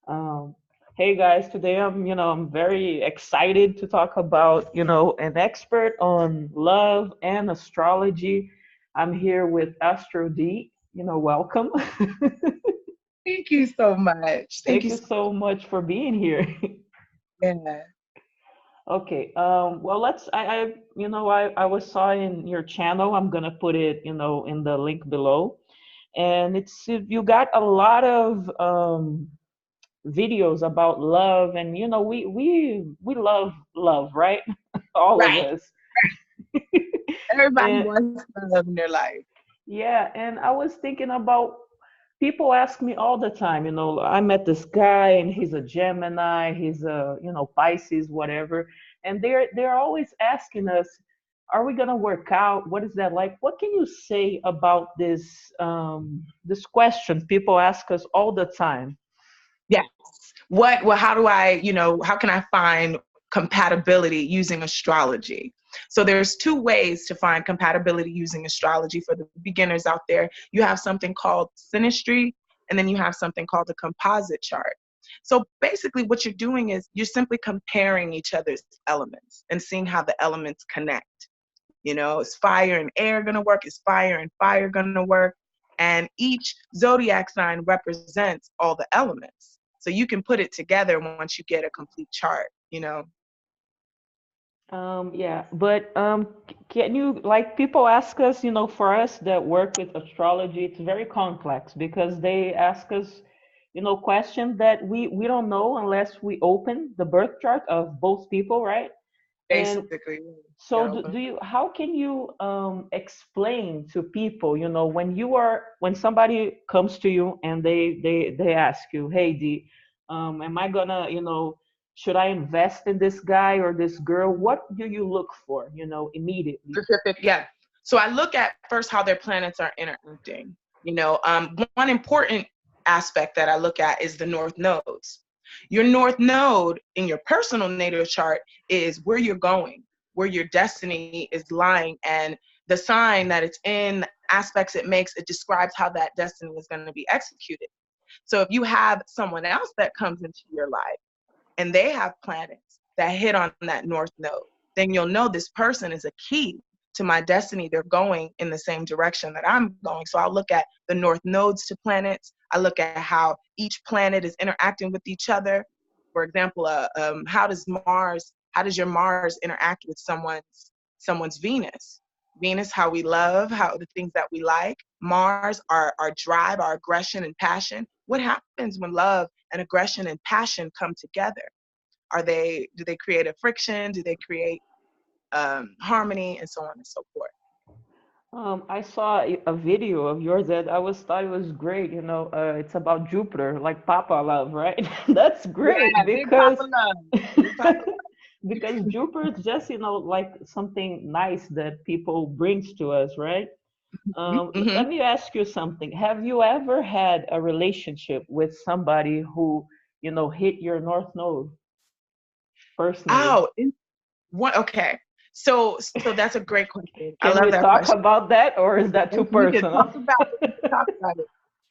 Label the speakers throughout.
Speaker 1: Um, hey guys, today I'm very excited to talk about, an expert on love and astrology. I'm here with AstroDee. Welcome.
Speaker 2: Thank you so much. Thank
Speaker 1: Thank
Speaker 2: you
Speaker 1: you
Speaker 2: so
Speaker 1: so much for being here.
Speaker 2: much.
Speaker 1: Okay. Well, I was saw in your channel. I'm gonna put it, in the link below, and it's you got a lot of videos about love, and we love, right? All of
Speaker 2: Right.
Speaker 1: us.
Speaker 2: Everybody
Speaker 1: And
Speaker 2: wants love in their life.
Speaker 1: yeah, and I was thinking about, people ask me all the time, I met this guy and he's a Gemini, he's a, Pisces, whatever, and they're always asking us, are we gonna work out? What is that like? What can you say about this question people ask us all the time?
Speaker 2: Yes. Well, how do how can I find compatibility using astrology? So there's two ways to find compatibility using astrology for the beginners out there. You have something called synastry, and then you have something called a composite chart. So basically what you're doing is you're simply comparing each other's elements and seeing how the elements connect. Is fire and air going to work? Is fire and fire going to work? And each zodiac sign represents all the elements. So you can put it together once you get a complete chart.
Speaker 1: Yeah, but can you, like, people ask us, for us that work with astrology, it's very complex because they ask us, questions that we don't know unless we open the birth chart of both people, right? And
Speaker 2: Basically,
Speaker 1: so
Speaker 2: yeah.
Speaker 1: how can you explain to people, when somebody comes to you and they ask you, hey D, am I gonna, should I invest in this guy or this girl? What do you look for, immediately?
Speaker 2: Specific, yeah. So I look at first how their planets are interacting. One important aspect that I look at is the north nodes. Your north node in your personal natal chart is where you're going, where your destiny is lying, and the sign that it's in, the aspects it makes, it describes how that destiny is going to be executed. So if you have someone else that comes into your life and they have planets that hit on that north node, then you'll know this person is a key to my destiny. They're going in the same direction that I'm going. So I'll look at the north nodes to planets. I look at how each planet is interacting with each other. For example, how does your Mars interact with someone's Venus? Venus, how we love, how the things that we like. Mars, our drive, our aggression and passion. What happens when love and aggression and passion come together? Do they create a friction? Do they create harmony, and so on and so forth?
Speaker 1: I saw a video of yours that thought it was great. It's about Jupiter, like Papa love, right? That's great
Speaker 2: Yeah, big Papa
Speaker 1: because
Speaker 2: love. Big Papa
Speaker 1: because Jupiter is just, like something nice that people brings to us, right?
Speaker 2: love.
Speaker 1: Let me ask you something. Have you ever had a relationship with somebody who, hit your North Node personally?
Speaker 2: Oh, what? Okay. So that's a great question. I
Speaker 1: Can
Speaker 2: love
Speaker 1: we
Speaker 2: that
Speaker 1: talk
Speaker 2: question.
Speaker 1: about that, or is that too
Speaker 2: We can
Speaker 1: personal?
Speaker 2: talk about it. We can talk about it.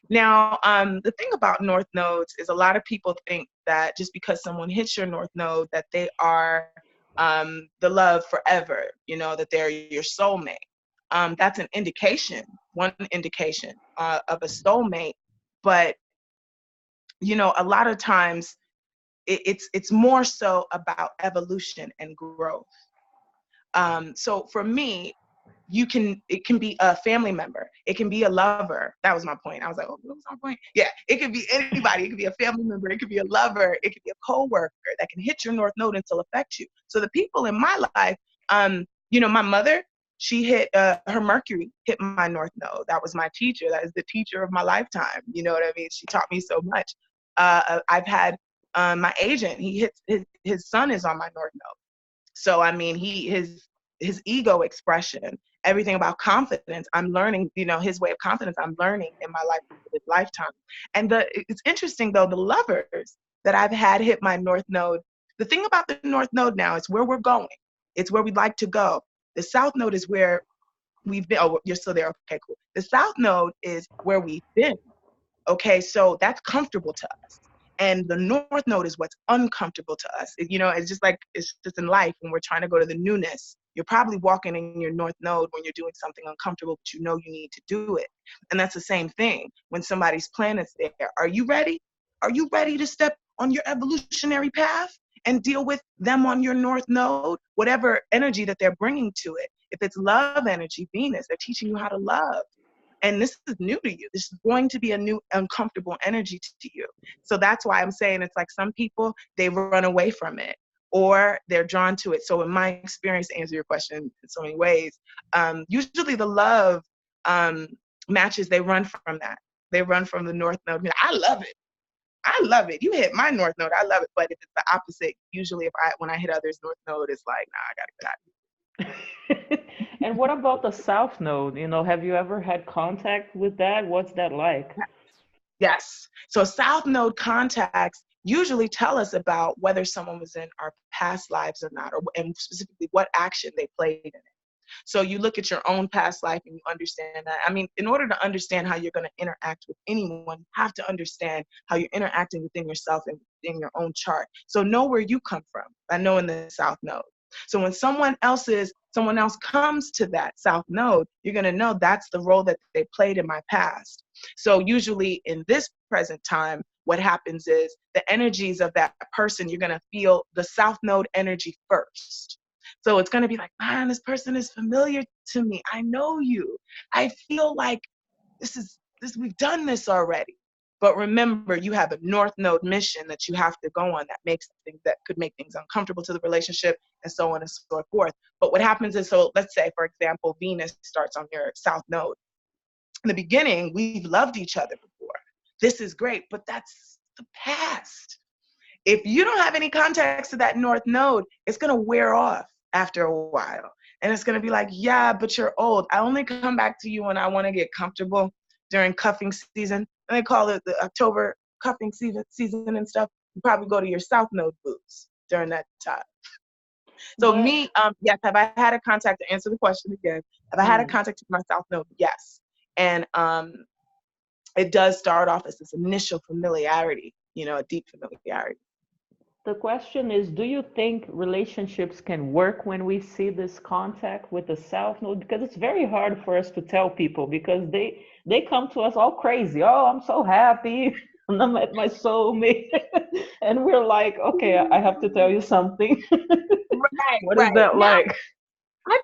Speaker 2: Now, the thing about north nodes is a lot of people think that just because someone hits your north node, that they are the love forever. That they're your soulmate. That's an indication, one indication of a soulmate. But a lot of times it's more so about evolution and growth. So for me, it can be a family member, it can be a lover. That was my point. I was like, oh, what was my point? Yeah, it could be anybody. It could be a family member, it could be a lover, it could be a co-worker that can hit your north node and still affect you. So the people in my life, my mother, she hit her Mercury hit my north node. That was my teacher. That is the teacher of my lifetime. You know what I mean? She taught me so much. I've had my agent, his son is on my north node. So I mean, his ego expression, everything about confidence, I'm learning. His way of confidence, I'm learning in my life, this lifetime. And it's interesting though, the lovers that I've had hit my north node. The thing about the north node now is where we're going. It's where we'd like to go. The south node is where we've been. Oh, you're still there. Okay, cool. The south node is where we've been. Okay, so that's comfortable to us. And the North Node is what's uncomfortable to us. It's just like, it's just in life when we're trying to go to the newness. You're probably walking in your North Node when you're doing something uncomfortable, but you know you need to do it. And that's the same thing when somebody's planet's there. Are you ready? Are you ready to step on your evolutionary path and deal with them on your North Node? Whatever energy that they're bringing to it. If it's love energy, Venus, they're teaching you how to love. And this is new to you. This is going to be a new uncomfortable energy to you. So that's why I'm saying it's like some people, they run away from it or they're drawn to it. So in my experience, to answer your question in so many ways, usually the love matches, they run from that. They run from the North Node. I love it. I love it. You hit my North Node, I love it. But if it's the opposite, usually when I hit others' North Node, it's like, nah, I gotta get out of here.
Speaker 1: And what about the South Node? Have you ever had contact with that? What's that like?
Speaker 2: Yes. So South Node contacts usually tell us about whether someone was in our past lives or not, and specifically what action they played in it. So you look at your own past life and you understand that. I mean, in order to understand how you're going to interact with anyone, you have to understand how you're interacting within yourself and in your own chart. So know where you come from by knowing the South Node. So when someone else comes to that South Node, you're going to know that's the role that they played in my past. So usually in this present time, what happens is the energies of that person, you're going to feel the South Node energy first. So it's going to be like, man, this person is familiar to me. I know you. I feel like we've done this already. But remember, you have a North Node mission that you have to go on that could make things uncomfortable to the relationship and so on and so forth. But what happens is, so let's say, for example, Venus starts on your South Node. In the beginning, we've loved each other before. This is great, but that's the past. If you don't have any context to that North Node, it's going to wear off after a while. And it's going to be like, yeah, but you're old. I only come back to you when I want to get comfortable during cuffing season. And they call it the October cuffing season and stuff. You probably go to your South Node boots during that time. So
Speaker 1: But
Speaker 2: yes, have I had a contact, to answer the question again? Have I had a
Speaker 1: mm,
Speaker 2: contact with my South Node? Yes. And it does start off as this initial familiarity, a deep familiarity.
Speaker 1: the question is, do you think relationships can work when we see this contact with the South Node? Because it's very hard for us to tell people because they come to us all crazy. Oh, I'm so happy. And I'm at my soulmate. And we're like, okay, I have to tell you something.
Speaker 2: Right,
Speaker 1: What is
Speaker 2: right.
Speaker 1: that
Speaker 2: Now,
Speaker 1: like?
Speaker 2: I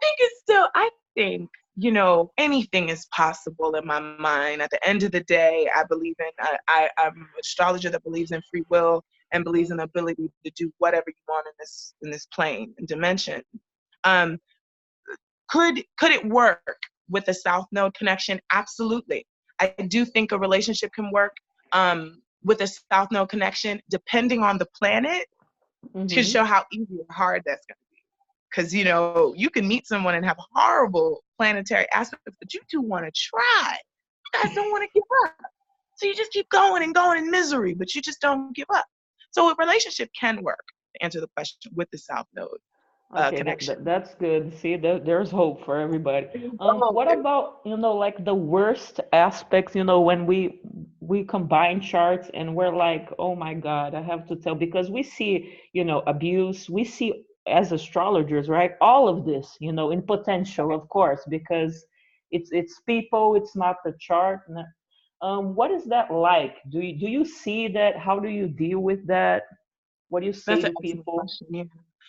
Speaker 2: think, anything is possible in my mind. At the end of the day, I believe I'm an astrologer that believes in free will and believes in the ability to do whatever you want in this plane and dimension. Um, could it work with a South Node connection? Absolutely. I do think a relationship can work with a South Node connection, depending on the planet, to
Speaker 1: Hmm.
Speaker 2: show how easy or hard that's going to be. Because, you can meet someone and have horrible planetary aspects, but you two want to try. You guys don't want to give up. So you just keep going and going in misery, but you just don't give up. So a relationship can work, to answer the question, with the South Node
Speaker 1: Okay,
Speaker 2: connection.
Speaker 1: that's good. See, there's hope for everybody.
Speaker 2: Oh,
Speaker 1: What about, like the worst aspects, when we combine charts and we're like, oh my God, I have to tell because we see, abuse, we see as astrologers, right? All of this, in potential, of course, because it's people, it's not the chart. What is that like? Do you see that? How do you deal with that? What do you say
Speaker 2: that's an
Speaker 1: to
Speaker 2: excellent
Speaker 1: people?
Speaker 2: question. Yeah.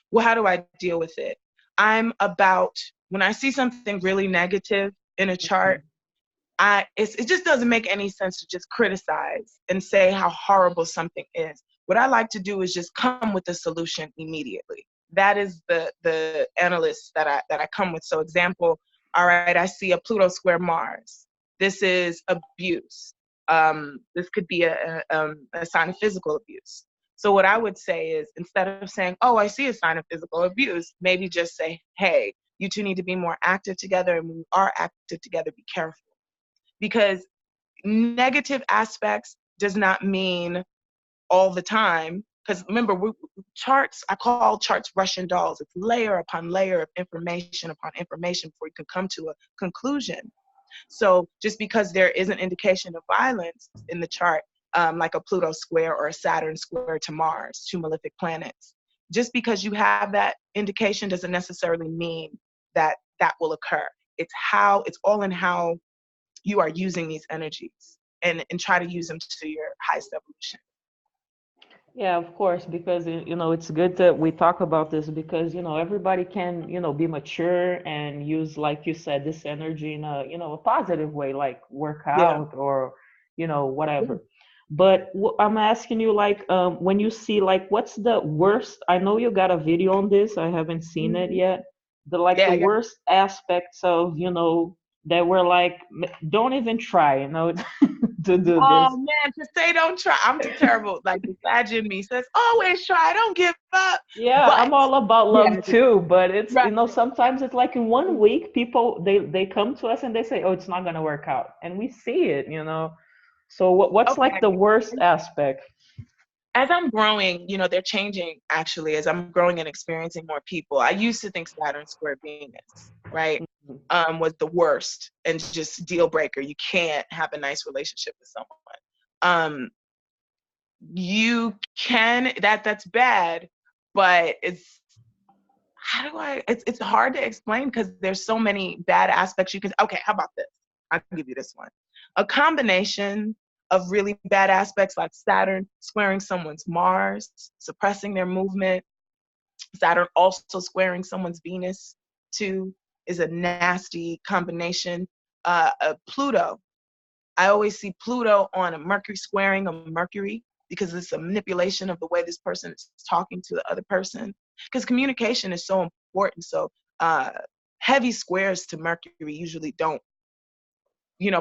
Speaker 2: Well, how do I deal with it? I'm about, when I see something really negative in a chart, it just doesn't make any sense to just criticize and say how horrible something is. What I like to do is just come with a solution immediately. That is the analyst that I come with. So example, all right, I see a Pluto square Mars. This is abuse. This could be a sign of physical abuse. So what I would say is, instead of saying, oh, I see a sign of physical abuse, maybe just say, hey, you two need to be more active together. And when you are active together, be careful. Because negative aspects does not mean all the time. Because remember, charts, I call charts Russian dolls. It's layer upon layer of information upon information before you can come to a conclusion. So just because there is an indication of violence in the chart like a Pluto square or a Saturn square to Mars, two malefic planets. Just because you have that indication doesn't necessarily mean that that will occur. It's all in how you are using these energies, and try to use them to your highest evolution.
Speaker 1: Yeah, of course, because it's good that we talk about this because everybody can be mature and use, like you said, this energy in a positive way, like work
Speaker 2: Yeah.
Speaker 1: out or whatever. But I'm asking you, like, when you see, like, what's the worst? I know you got a video on this. I haven't seen it
Speaker 2: Mhm.
Speaker 1: yet. The
Speaker 2: Yeah, yeah.
Speaker 1: worst aspects of that were like, don't even try, to do
Speaker 2: Oh
Speaker 1: this.
Speaker 2: man, to say don't try. I'm too terrible. Like the sage in me says, always try, don't give up.
Speaker 1: Yeah,
Speaker 2: But
Speaker 1: I'm all about
Speaker 2: yeah,
Speaker 1: love too, but it's
Speaker 2: right.
Speaker 1: sometimes it's like in one week people they come to us and they say, "Oh, it's not gonna work out," and we see it. So what's like
Speaker 2: Okay.
Speaker 1: the worst aspect?
Speaker 2: As I'm growing, they're changing actually as I'm growing and experiencing more people. I used to think Saturn square Venus, right,
Speaker 1: Mhm.
Speaker 2: was the worst and just deal breaker. You can't have a nice relationship with someone. Um, you can that's bad, but it's hard to explain because there's so many bad aspects you can. Okay, how about this? I'll give you this one. A combination of really bad aspects like Saturn squaring someone's Mars, suppressing their movement, Saturn also squaring someone's Venus too is a nasty combination. Pluto, I always see Pluto on a Mercury squaring a Mercury because it's a manipulation of the way this person is talking to the other person. Because communication is so important. So uh, heavy squares to Mercury usually don't,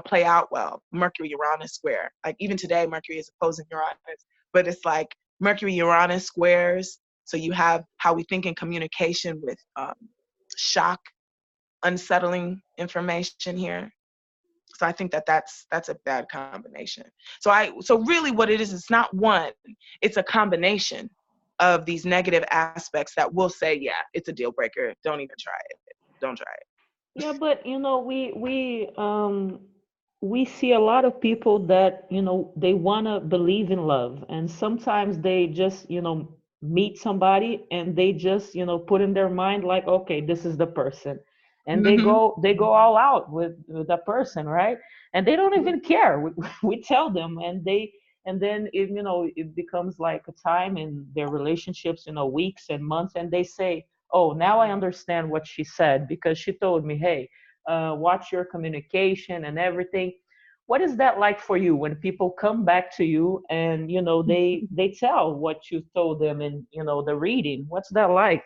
Speaker 2: play out well. Mercury Uranus square. Like even today, Mercury is opposing Uranus, but it's like Mercury Uranus squares. So you have how we think in communication with shock, unsettling information here. So I think that that's a bad combination. So really what it is, it's not one, it's a combination of these negative aspects that will say, yeah, it's a deal breaker. Don't even try it. Don't try it.
Speaker 1: Yeah, but we see a lot of people that they want to believe in love, and sometimes they just meet somebody and they just put in their mind like, okay, this is the person, and
Speaker 2: Mm-hmm.
Speaker 1: they go all out with that person, right? And they don't even care. We tell them, and then it becomes like a time in their relationships, weeks and months, and they say, oh, now I understand what she said because she told me, hey, watch your communication and everything. What is that like for you when people come back to you and they tell what you told them in the reading? What's that like?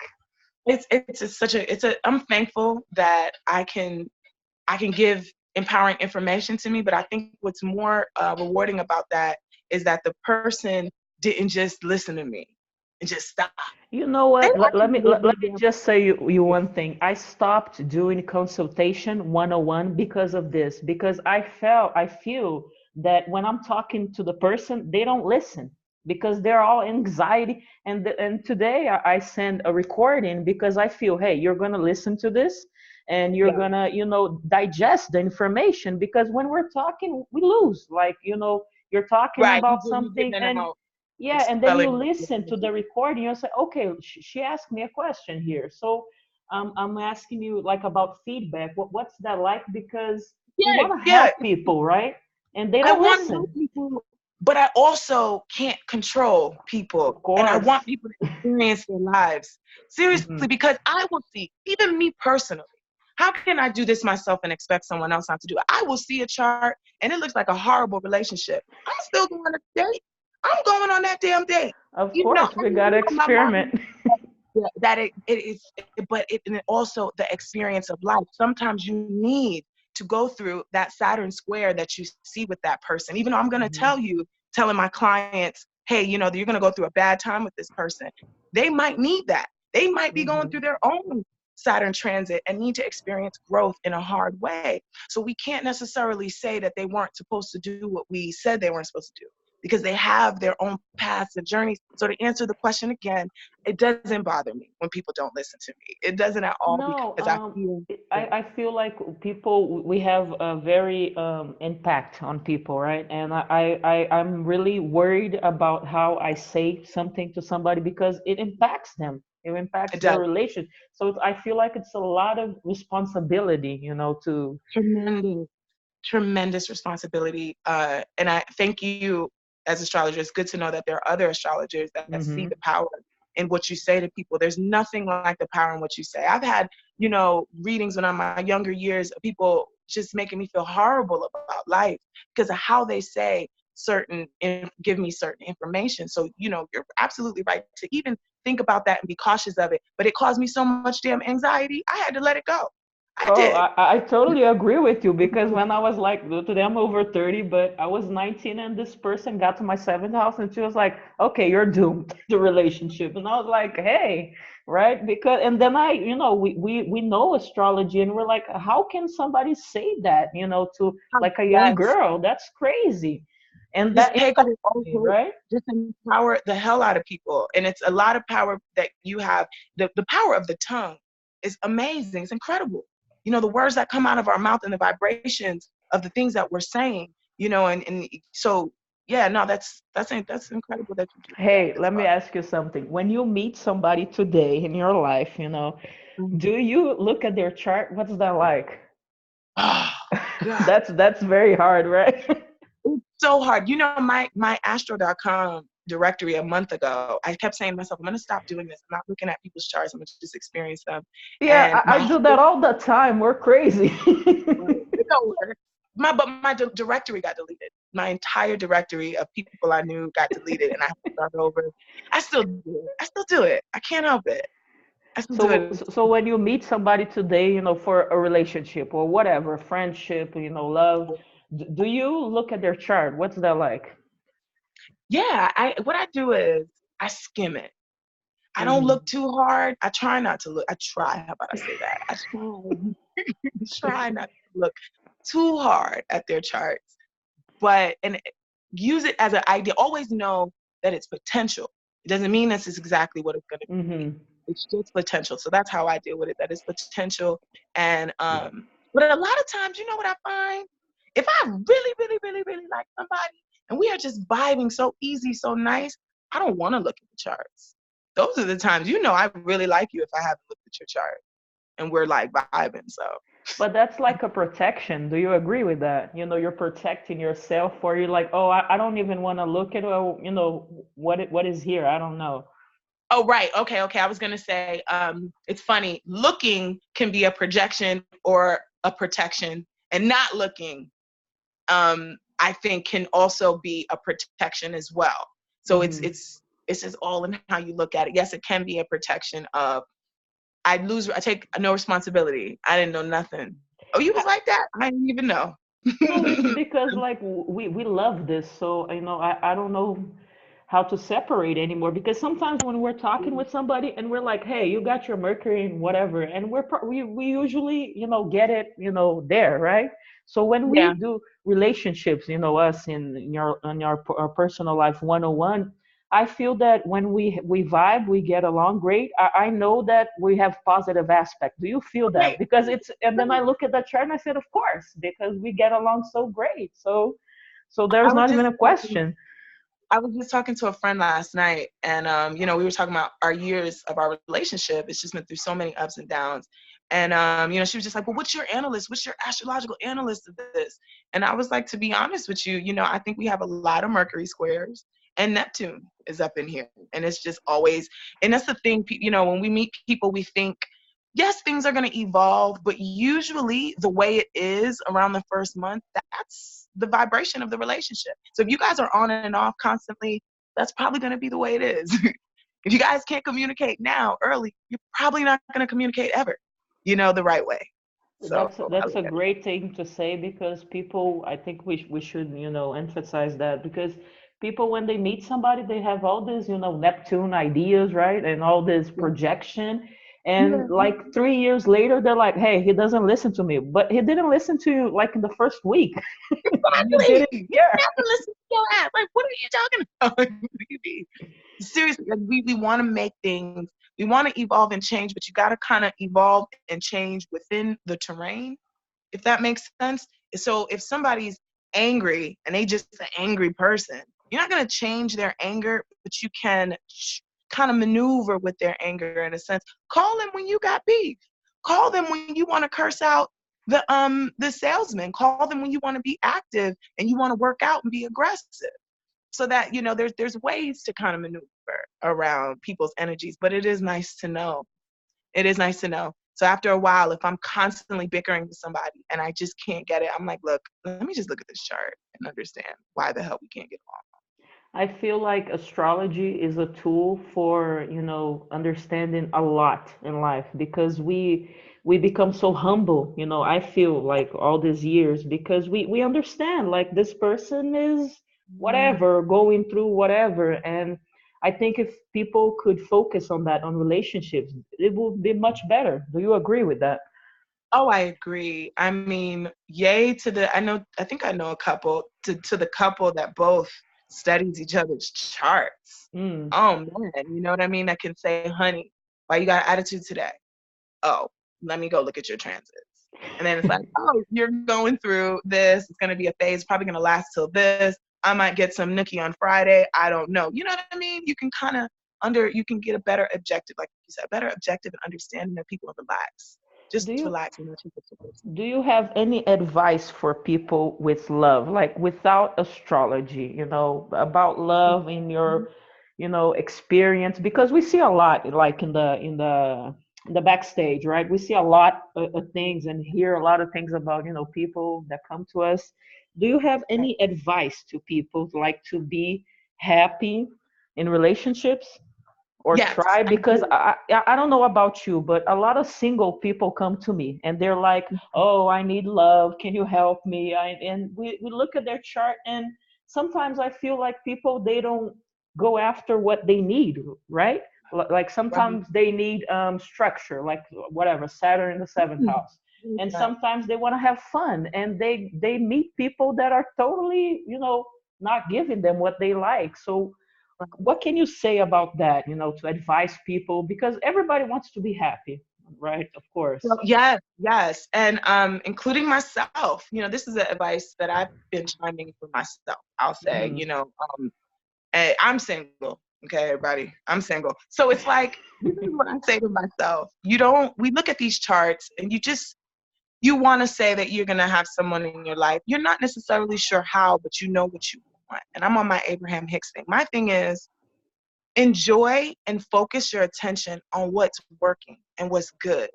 Speaker 2: I'm thankful that I can give empowering information to me, but I think what's more rewarding about that is that the person didn't just listen to me and just stop.
Speaker 1: You know
Speaker 2: They
Speaker 1: what?
Speaker 2: actually gave
Speaker 1: Let
Speaker 2: me
Speaker 1: me
Speaker 2: the
Speaker 1: just say you one thing. I stopped doing consultation 101 because of this. Because I feel that when I'm talking to the person, they don't listen because they're all anxiety. And today I send a recording because I feel, hey, you're gonna listen to this and you're
Speaker 2: yeah,
Speaker 1: gonna digest the information because when we're talking, we lose. Like you're talking
Speaker 2: right.
Speaker 1: about
Speaker 2: You
Speaker 1: something
Speaker 2: getting in and
Speaker 1: and
Speaker 2: out,
Speaker 1: yeah, and then you
Speaker 2: expelling.
Speaker 1: listen to the recording. You say, okay, she asked me a question here, so I'm asking you like about feedback. What's that like? Because we
Speaker 2: Yeah,
Speaker 1: want to
Speaker 2: yeah.
Speaker 1: help people, right? And they
Speaker 2: I
Speaker 1: don't
Speaker 2: want to help
Speaker 1: listen.
Speaker 2: people, but I also can't control people.
Speaker 1: Of
Speaker 2: And I
Speaker 1: course.
Speaker 2: want people to experience their lives. Seriously,
Speaker 1: Hmm.
Speaker 2: because I will see, even me personally, how can I do this myself and expect someone else not to do it? I will see a chart and it looks like a horrible relationship. I'm still going on a date. I'm going on that damn date.
Speaker 1: Of
Speaker 2: I
Speaker 1: course, we gotta
Speaker 2: know my mind
Speaker 1: experiment.
Speaker 2: that it is, but and it also the experience of life. Sometimes you need to go through that Saturn square that you see with that person. Even though I'm going to
Speaker 1: Hmm.
Speaker 2: telling my clients, hey, you're going to go through a bad time with this person. They might need that. They might be going
Speaker 1: Hmm.
Speaker 2: through their own Saturn transit and need to experience growth in a hard way. So we can't necessarily say that they weren't supposed to do what we said they weren't supposed to do. because they have their own paths and journeys. So to answer the question again, it doesn't bother me when people don't listen to me. It doesn't at all,
Speaker 1: No,
Speaker 2: because I feel, yeah,
Speaker 1: I feel like people, we have a very impact on people, right? And I'm really worried about how I say something to somebody because it impacts them. It impacts
Speaker 2: it
Speaker 1: their
Speaker 2: does.
Speaker 1: relation. So I feel like it's a lot of responsibility, to.
Speaker 2: Tremendous, tremendous responsibility. And I thank you as astrologers. Good to know that there are other astrologers that see the
Speaker 1: Hmm.
Speaker 2: power in what you say to people. There's nothing like the power in what you say. I've had, readings when I'm my younger years, people just making me feel horrible about life because of how they say give me certain information. So, you're absolutely right to even think about that and be cautious of it. But it caused me so much damn anxiety. I had to let it go. I
Speaker 1: Oh,
Speaker 2: did.
Speaker 1: I totally agree with you because when I was like, today I'm over 30, but I was 19 and this person got to my seventh house and she was like, okay, you're doomed to relationship. And I was like, hey, right? Because, and then we know astrology and we're like, how can somebody say that, to like a young
Speaker 2: Yes.
Speaker 1: girl? That's crazy. And
Speaker 2: This
Speaker 1: that
Speaker 2: paper
Speaker 1: impacts
Speaker 2: will
Speaker 1: me,
Speaker 2: also
Speaker 1: right?
Speaker 2: just empower the hell out of people. And it's a lot of power that you have. The power of the tongue is amazing. It's incredible. The words that come out of our mouth and the vibrations of the things that we're saying, and so yeah, no, that's incredible that you do that
Speaker 1: Hey,
Speaker 2: as
Speaker 1: let me
Speaker 2: well.
Speaker 1: ask you something. When you meet somebody today in your life,
Speaker 2: Mhm.
Speaker 1: do you look at their chart? What's that like?
Speaker 2: Oh God.
Speaker 1: That's very hard, right?
Speaker 2: It's so hard. My astro.com directory a month ago, I kept saying to myself, I'm going to stop doing this. I'm not looking at people's charts. I'm going to just experience them.
Speaker 1: Yeah,
Speaker 2: And
Speaker 1: I
Speaker 2: my
Speaker 1: do that
Speaker 2: whole,
Speaker 1: all the time. We're crazy.
Speaker 2: it don't work. But my directory got deleted. My entire directory of people I knew got deleted, and I had to start over. I still do it. I still do it. I can't help it. I still do
Speaker 1: So,
Speaker 2: it.
Speaker 1: so when you meet somebody today, for a relationship or whatever, friendship, love, do you look at their chart? What's that like?
Speaker 2: Yeah, what I do is I skim it. I don't
Speaker 1: Hmm.
Speaker 2: look too hard. I try not to look. I try. How about I say that? I try. Try not to look too hard at their charts, but and use it as an idea. Always know that it's potential. It doesn't mean this is exactly what it's going to be.
Speaker 1: Hmm.
Speaker 2: It's just potential. So that's how I deal with it. That is potential. And but a lot of times, you know what I find? If I really, really, really, really like somebody and we are just vibing so easy, so nice, I don't want to look at the charts. Those are the times I really like you if I haven't looked at your chart and we're like vibing. So
Speaker 1: But that's like a protection. Do you agree with that? You're protecting yourself, or you're like, oh, I don't even want to look at, what is here? I don't know.
Speaker 2: oh, right. Okay. Okay. I was going to say, it's funny. Looking can be a projection or a protection, and not looking, I think, can also be a protection as well. So
Speaker 1: Hmm.
Speaker 2: it's just all in how you look at it. Yes, it can be a protection of I take no responsibility. I didn't know nothing. Oh, you was like that? I didn't even know.
Speaker 1: No, it's because like we love this, so I don't know how to separate anymore because sometimes when we're talking with somebody and we're like, hey, you got your Mercury and whatever, and we usually get it there, right? So when
Speaker 2: Yeah.
Speaker 1: we do relationships, us in our personal life 101, I feel that when we vibe, we get along great. I know that we have positive aspect. Do you feel that?
Speaker 2: Right.
Speaker 1: Because and then I look at that chart and I said, of course, because we get along so great. So
Speaker 2: I
Speaker 1: there's
Speaker 2: was
Speaker 1: not even
Speaker 2: just
Speaker 1: a question.
Speaker 2: I was just talking to a friend last night, and we were talking about our years of our relationship. It's just been through so many ups and downs, and she was just like, "Well, what's your analyst? What's your astrological analyst of this?" And I was like, "To be honest with you, I think we have a lot of Mercury squares, and Neptune is up in here, and it's just always, and that's the thing, when we meet people, we think." Yes, things are going to evolve, but usually the way it is around the first month, that's the vibration of the relationship. So if you guys are on and off constantly, that's probably going to be the way it is. If you guys can't communicate now early, you're probably not going to communicate ever, the right way. So I
Speaker 1: That's
Speaker 2: look
Speaker 1: a
Speaker 2: at it.
Speaker 1: great thing to say because people, I think we should, emphasize that because people, when they meet somebody, they have all this, Neptune ideas, right? And all this projection. And
Speaker 2: Yeah,
Speaker 1: like 3 years later, they're like, hey, he doesn't listen to me. But he didn't listen to you like in the first week. You
Speaker 2: exactly.
Speaker 1: didn't
Speaker 2: You
Speaker 1: care.
Speaker 2: never listen to your ass. Like, what are you talking about? What do you mean? Seriously, like we want to make things, we want to evolve and change, but you got to kind of evolve and change within the terrain, if that makes sense. So if somebody's angry and they just an angry person, you're not going to change their anger, but you can kind of maneuver with their anger in a sense. Call them when you got beef. Call them when you want to curse out the salesman. Call them when you want to be active and you want to work out and be aggressive. So that there's ways to kind of maneuver around people's energies, but it is nice to know. It is nice to know. So after a while, if I'm constantly bickering with somebody and I just can't get it, I'm like, look, let me just look at this chart and understand why the hell we can't get
Speaker 1: I feel like astrology is a tool for, understanding a lot in life because we become so humble, I feel like all these years because we understand like this person is
Speaker 2: along.
Speaker 1: whatever, going through whatever. And I think if people could focus on that, on relationships, it would be much better. Do you agree with that?
Speaker 2: Oh, I agree. I mean, yay to the I think I know a couple to the couple that both studies each other's charts.
Speaker 1: Mm.
Speaker 2: Oh man, you know what I mean? I can say, honey, why you got an attitude today? Oh, let me go look at your transits. And then it's like, oh, you're going through this. It's going to be a phase, probably going to last till this. I might get some nookie on Friday. I don't know. You know what I mean? You can kind of you can get a better objective, like you said, better objective and understanding of people and relax.
Speaker 1: Do
Speaker 2: Just
Speaker 1: you
Speaker 2: relax and not take it so personal.
Speaker 1: Do you have any advice for people with love, like without astrology, about love in your, experience? Because we see a lot, like in the backstage, right? We see a lot of things and hear a lot of things about, people that come to us. Do you have any advice to people, like to be happy in relationships? Or
Speaker 2: Yes,
Speaker 1: try
Speaker 2: I
Speaker 1: because
Speaker 2: do.
Speaker 1: I don't know about you, but a lot of single people come to me and they're like, oh, I need love, can you help me? And we look at their chart, and sometimes I feel like people, they don't go after what they need, right? Like
Speaker 2: Right.
Speaker 1: sometimes they need structure, like whatever, Saturn in the seventh
Speaker 2: Mm.
Speaker 1: house. And sometimes they want to have fun, and they meet people that are totally, not giving them what they like. So what can you say about that, to advise people? Because everybody wants to be happy, right? Of course.
Speaker 2: Well, yes, yes, and including myself. This is the advice that I've been chiming for myself. I'll say,
Speaker 1: Hmm.
Speaker 2: and I'm single. Okay, everybody, I'm single. So it's like this is what I say to myself. You don't. We look at these charts, and you want to say that you're gonna have someone in your life. You're not necessarily sure how, but you know what you want. And I'm on my Abraham Hicks thing. My thing is enjoy and focus your attention on what's working and what's good.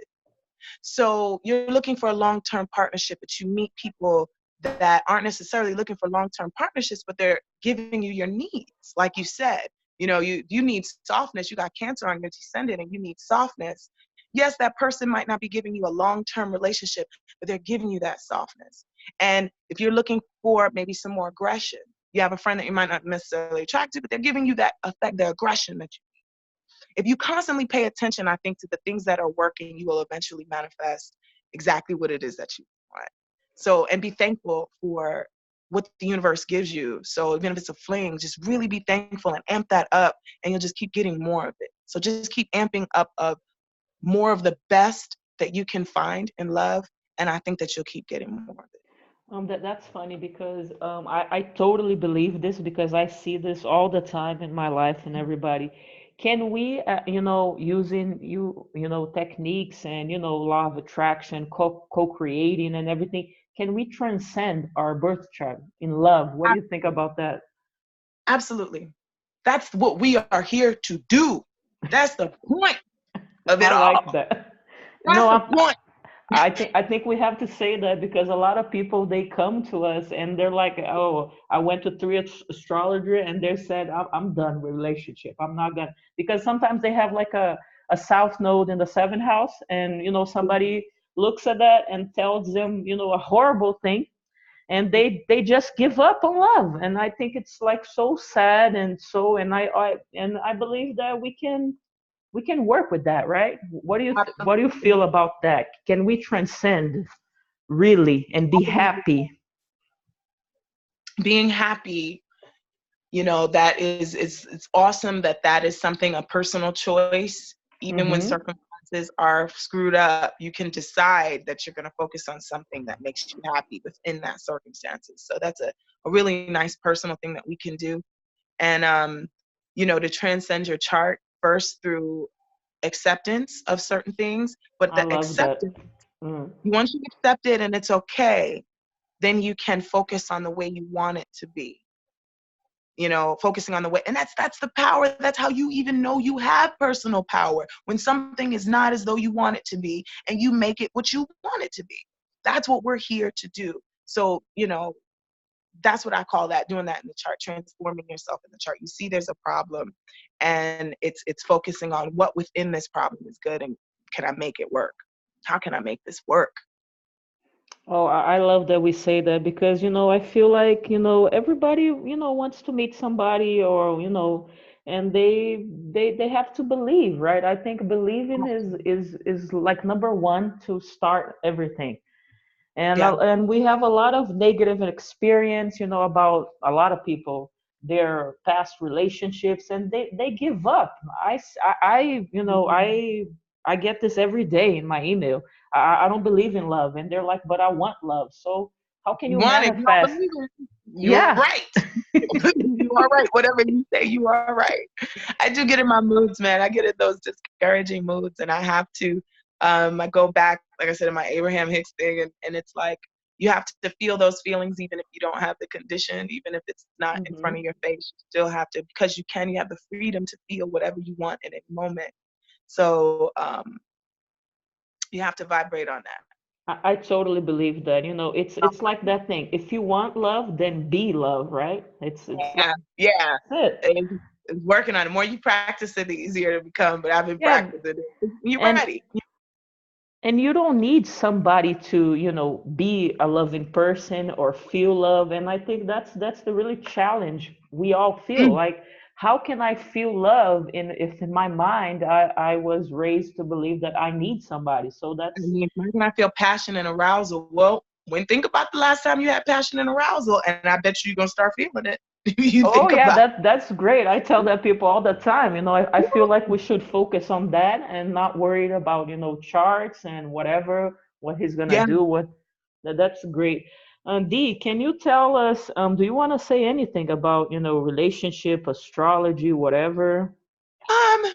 Speaker 2: So you're looking for a long-term partnership, but you meet people that aren't necessarily looking for long-term partnerships, but they're giving you your needs. Like you said, you need softness. You got Cancer on your descendant, and you need softness. Yes, that person might not be giving you a long-term relationship, but they're giving you that softness. And if you're looking for maybe some more aggression, you have a friend that you might not necessarily attract to, but they're giving you that effect, the aggression that you. If you constantly pay attention, I think, to the things that are working, you will eventually manifest exactly what it is that you want. So, and be thankful for what the universe gives you. So even if it's a fling, just really be thankful and amp that up, and you'll just keep getting more of it. So just keep amping up of more of the best that you can find in love, and I think that you'll keep getting more of it.
Speaker 1: That's funny because I totally believe this because I see this all the time in my life and everybody. Can we, using techniques and law of attraction, co-creating and everything, can we transcend our birth chart in love? What do you think
Speaker 2: Absolutely.
Speaker 1: about that?
Speaker 2: Absolutely. That's what we are here to do. That's the point of
Speaker 1: I
Speaker 2: it all.
Speaker 1: like that.
Speaker 2: That's
Speaker 1: No,
Speaker 2: the point.
Speaker 1: I think we have to say that because a lot of people, they come to us and they're like, oh, I went to three astrologer and they said I'm done with relationship. I'm not gonna, because sometimes they have like a south node in the seventh house, and somebody looks at that and tells them a horrible thing, and they just give up on love. And I think it's like so sad, and I believe that we can work with that, right? What do you
Speaker 2: Absolutely.
Speaker 1: feel about that? Can we transcend really and be happy?
Speaker 2: Being happy, that it's awesome that that is something, a personal choice. Even when
Speaker 1: Mm-hmm.
Speaker 2: circumstances are screwed up, you can decide that you're going to focus on something that makes you happy within that circumstances. So that's a really nice personal thing that we can do. And to transcend your chart first through acceptance of certain things, but
Speaker 1: I
Speaker 2: the
Speaker 1: love that.
Speaker 2: acceptance,
Speaker 1: Mm.
Speaker 2: once you accept it and it's okay, then you can focus on the way you want it to be. Focusing on the way, and that's the power. That's how you even know you have personal power, when something is not as though you want it to be and you make it what you want it to be. That's what we're here to do. So that's what I call that, doing that in the chart, transforming yourself in the chart. You see there's a problem, and it's focusing on what within this problem is good, and can I make it work? How can I make this work?
Speaker 1: Oh, I love that we say that because, I feel like, everybody, wants to meet somebody or, and they have to believe, right? I think believing is like number one to start everything.
Speaker 2: Yeah.
Speaker 1: And we have a lot of negative experience, about a lot of people, their past relationships, and they give up. I get this every day in my email. I don't believe in love, and they're like, but I want love. So how can
Speaker 2: You
Speaker 1: you
Speaker 2: want it, you don't
Speaker 1: manifest?
Speaker 2: believe it. You're
Speaker 1: Yeah.
Speaker 2: right. You are right. Whatever you say, you are right. I do get in my moods, man. I get in those discouraging moods, and I have to. I go back, like I said, in my Abraham Hicks thing, and it's like you have to feel those feelings, even if you don't have the condition, even if it's not in front
Speaker 1: Hmm.
Speaker 2: of your face. You still have to, because you have the freedom to feel whatever you want in any moment. So you have to vibrate on that.
Speaker 1: I totally believe that. It's like that thing. If you want love, then be love, right? It's like
Speaker 2: Yeah, yeah.
Speaker 1: it.
Speaker 2: It's working on it. The more you practice it, the easier to become. But I've been
Speaker 1: Yeah,
Speaker 2: practicing it. You're
Speaker 1: and
Speaker 2: ready.
Speaker 1: and you don't need somebody to be a loving person or feel love, and I think that's the really challenge we all feel
Speaker 2: Mm.
Speaker 1: like, how can I feel love if in my mind I was raised to believe that I need somebody? So
Speaker 2: I
Speaker 1: that's.
Speaker 2: mean, when I feel passion and arousal, well, think about the last time you had passion and arousal, and I bet you're gonna start feeling it. You
Speaker 1: Oh
Speaker 2: think
Speaker 1: yeah,
Speaker 2: about
Speaker 1: that's great. I tell
Speaker 2: it.
Speaker 1: that people all the time. I feel like we should focus on that and not worried about, charts and whatever, what he's gonna
Speaker 2: Yeah.
Speaker 1: do, that's great. Dee, can you tell us, do you want to say anything about, relationship, astrology, whatever?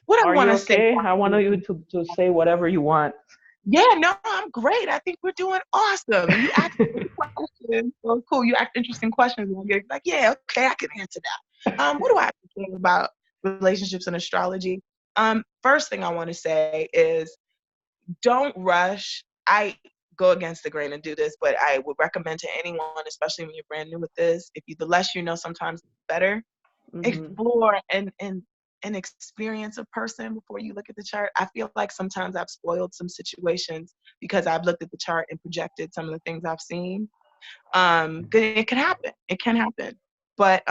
Speaker 2: What I
Speaker 1: Are
Speaker 2: want
Speaker 1: you
Speaker 2: to say.
Speaker 1: okay? I want you to say whatever you want.
Speaker 2: Yeah, no, I'm great. I think we're doing awesome. And you asked good questions. So cool. You ask interesting questions, and I get like, yeah, okay, I can answer that. What do I have to say about relationships and astrology? First thing I want to say is don't rush. I go against the grain and do this, but I would recommend to anyone, especially when you're brand new with this, if you the less you know, sometimes the better.
Speaker 1: Hmm.
Speaker 2: Explore and experience a person before you look at the chart. I feel like sometimes I've spoiled some situations because I've looked at the chart and projected some of the things I've seen. 'Cause it can happen. It can happen. But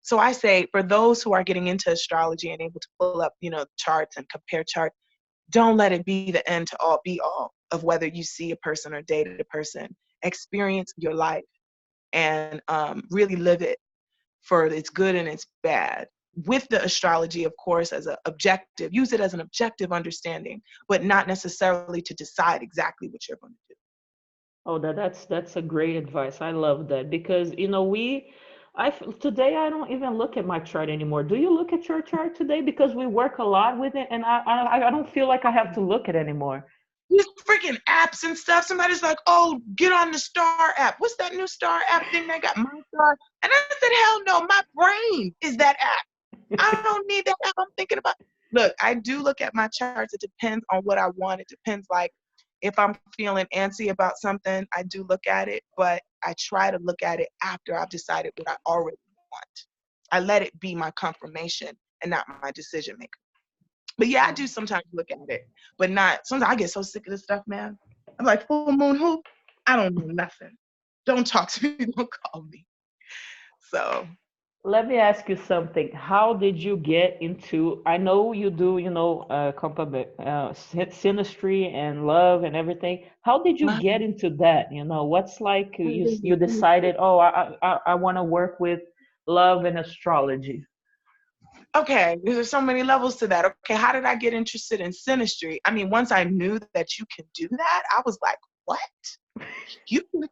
Speaker 2: so I say, for those who are getting into astrology and able to pull up, charts and compare charts, don't let it be the end to all be all of whether you see a person or date a person. Experience your life and really live it for its good and its bad. With the astrology, of course, as an objective, use it as an objective understanding, but not necessarily to decide exactly what you're going to do.
Speaker 1: Oh, that's a great advice. I love that because today I don't even look at my chart anymore. Do you look at your chart today? Because we work a lot with it, and I don't feel like I have to look at it anymore.
Speaker 2: These freaking apps and stuff. Somebody's like, "Oh, get on the Star app. What's that new Star app thing they got? My Star." And I said, "Hell no! My brain is that app. I don't need that app. I'm thinking about." Look, I do look at my charts. It depends on what I want. It depends, like, if I'm feeling antsy about something, I do look at it, but I try to look at it after I've decided what I already want. I let it be my confirmation and not my decision maker. But yeah, I do sometimes look at it, but not. Sometimes I get so sick of this stuff, man. I'm like, full moon who? I don't know nothing. Don't talk to me. Don't call me. So
Speaker 1: Let me ask you something. How did you get into? I know you do, synastry and love and everything. How did you
Speaker 2: Wow.
Speaker 1: get into that? What's like you decided, oh, I want to work with love and astrology.
Speaker 2: Okay, there's so many levels to that. Okay, how did I get interested in synastry? I mean, once I knew that you can do that, I was like, what? You can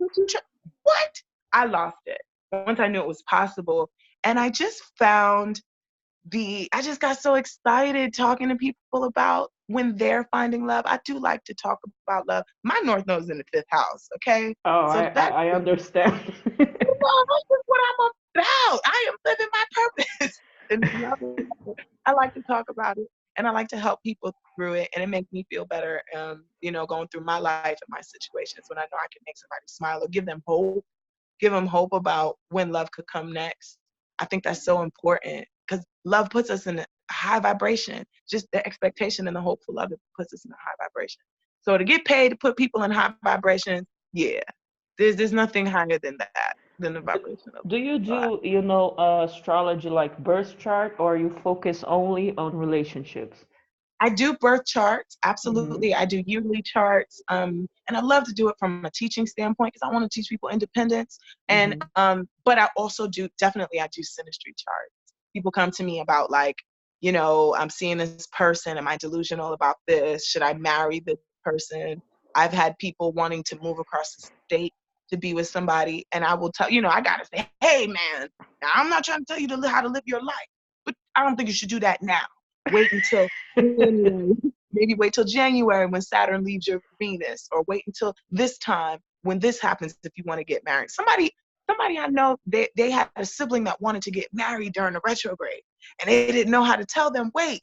Speaker 2: what? I lost it. Once I knew it was possible. And I just found I just got so excited talking to people about when they're finding love. I do like to talk about love. My North Node's in the fifth house, okay?
Speaker 1: Oh,
Speaker 2: So that's
Speaker 1: I understand.
Speaker 2: what I'm about. I am living my purpose. And I like to talk about it and I like to help people through it. And it makes me feel better, going through my life and my situations when I know I can make somebody smile or give them hope about when love could come next. I think that's so important because love puts us in a high vibration. Just the expectation and the hope for love, it puts us in a high vibration. So to get paid to put people in high vibrations, yeah, there's nothing higher than that, than the vibration of
Speaker 1: Do you
Speaker 2: love.
Speaker 1: do, astrology like birth chart, or you focus only on relationships?
Speaker 2: I do birth charts,
Speaker 1: Hmm.
Speaker 2: absolutely. I do yearly charts, and I love to do it from a teaching standpoint because I want to teach people independence. And
Speaker 1: Hmm.
Speaker 2: but I also I do synastry charts. People come to me about like, I'm seeing this person. Am I delusional about this? Should I marry this person? I've had people wanting to move across the state to be with somebody, and I will tell I gotta say, hey man, now I'm not trying to tell you how to live your life, but I don't think you should do that now. Wait until January. Maybe wait till January when Saturn leaves your Venus, or wait until this time when this happens if you want to get married. Somebody I know, they had a sibling that wanted to get married during the retrograde, and they didn't know how to tell them, wait,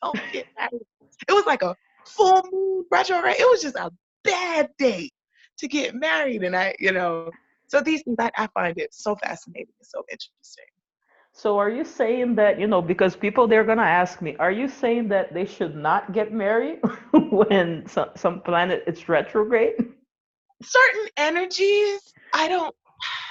Speaker 2: don't get married. It was like a full moon retrograde. It was just a bad date to get married. And so these things, I find it so fascinating and so interesting.
Speaker 1: So are you saying that, because people they're gonna ask me, are you saying that they should not get married when some planet it's retrograde?
Speaker 2: Certain energies, I don't,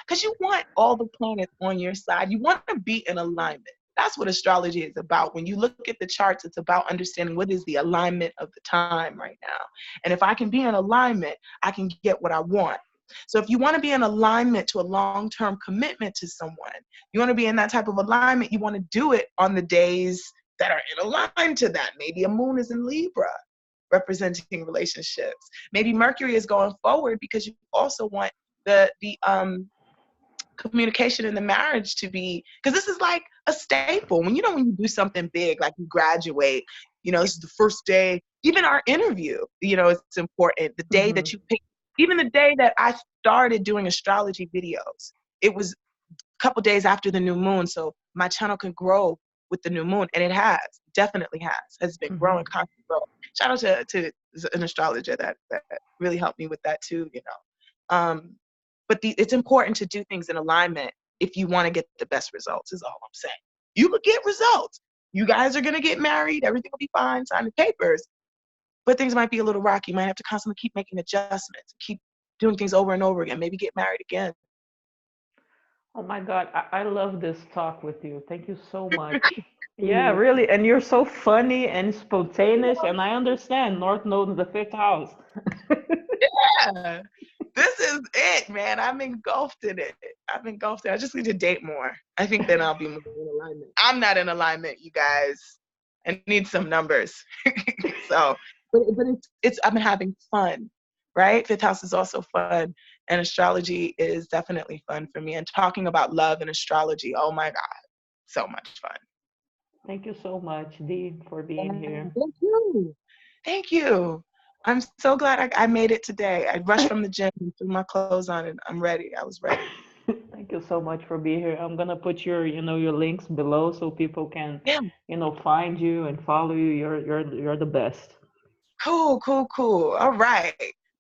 Speaker 2: because you want all the planets on your side. You want to be in alignment. That's what astrology is about. When you look at the charts, it's about understanding what is the alignment of the time right now. And if I can be in alignment, I can get what I want. So if you want to be in alignment to a long-term commitment to someone, you want to be in that type of alignment, you want to do it on the days that are in alignment to that. Maybe a moon is in Libra representing relationships. Maybe Mercury is going forward because you also want the communication in the marriage to be, because this is like a staple. When you do something big, like you graduate, this is the first day, even our interview, it's important. The day
Speaker 1: Hmm.
Speaker 2: that you pick, even the day that I started doing astrology videos, it was a couple days after the new moon. So my channel can grow with the new moon. And it definitely has been growing,
Speaker 1: Hmm.
Speaker 2: constant growth. Shout out to an astrologer that really helped me with that too. But it's important to do things in alignment if you want to get the best results, is all I'm saying. You could get results. You guys are going to get married. Everything will be fine, sign the papers. But things might be a little rocky. You might have to constantly keep making adjustments, keep doing things over and over again, maybe get married again.
Speaker 1: Oh my God, I love this talk with you. Thank you so much. Yeah, really. And you're so funny and spontaneous, and I understand North Node in the fifth house.
Speaker 2: Yeah. This is it, man. I'm engulfed in it. I'm engulfed in it. I just need to date more. I think then I'll be more in alignment. I'm not in alignment, you guys. I need some numbers. So, but it's I've been having fun, right? Fifth house is also fun, and astrology is definitely fun for me. And talking about love and astrology, oh my God, so much fun.
Speaker 1: Thank you so much, Dee, for being here.
Speaker 2: Thank you. Thank you. I'm so glad I made it today. I rushed from the gym and threw my clothes on and I'm ready. I was ready.
Speaker 1: Thank you so much for being here. I'm gonna put your links below so people can,
Speaker 2: Yeah.
Speaker 1: find you and follow you. You're the best.
Speaker 2: Cool, cool, cool. All right.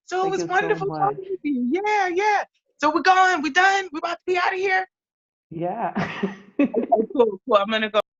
Speaker 2: So it
Speaker 1: Thank
Speaker 2: was
Speaker 1: you so
Speaker 2: wonderful
Speaker 1: much.
Speaker 2: talking with you. Yeah, yeah. So we're going. We're done. We're about to be out of here.
Speaker 1: Yeah.
Speaker 2: Okay, cool, cool. I'm gonna go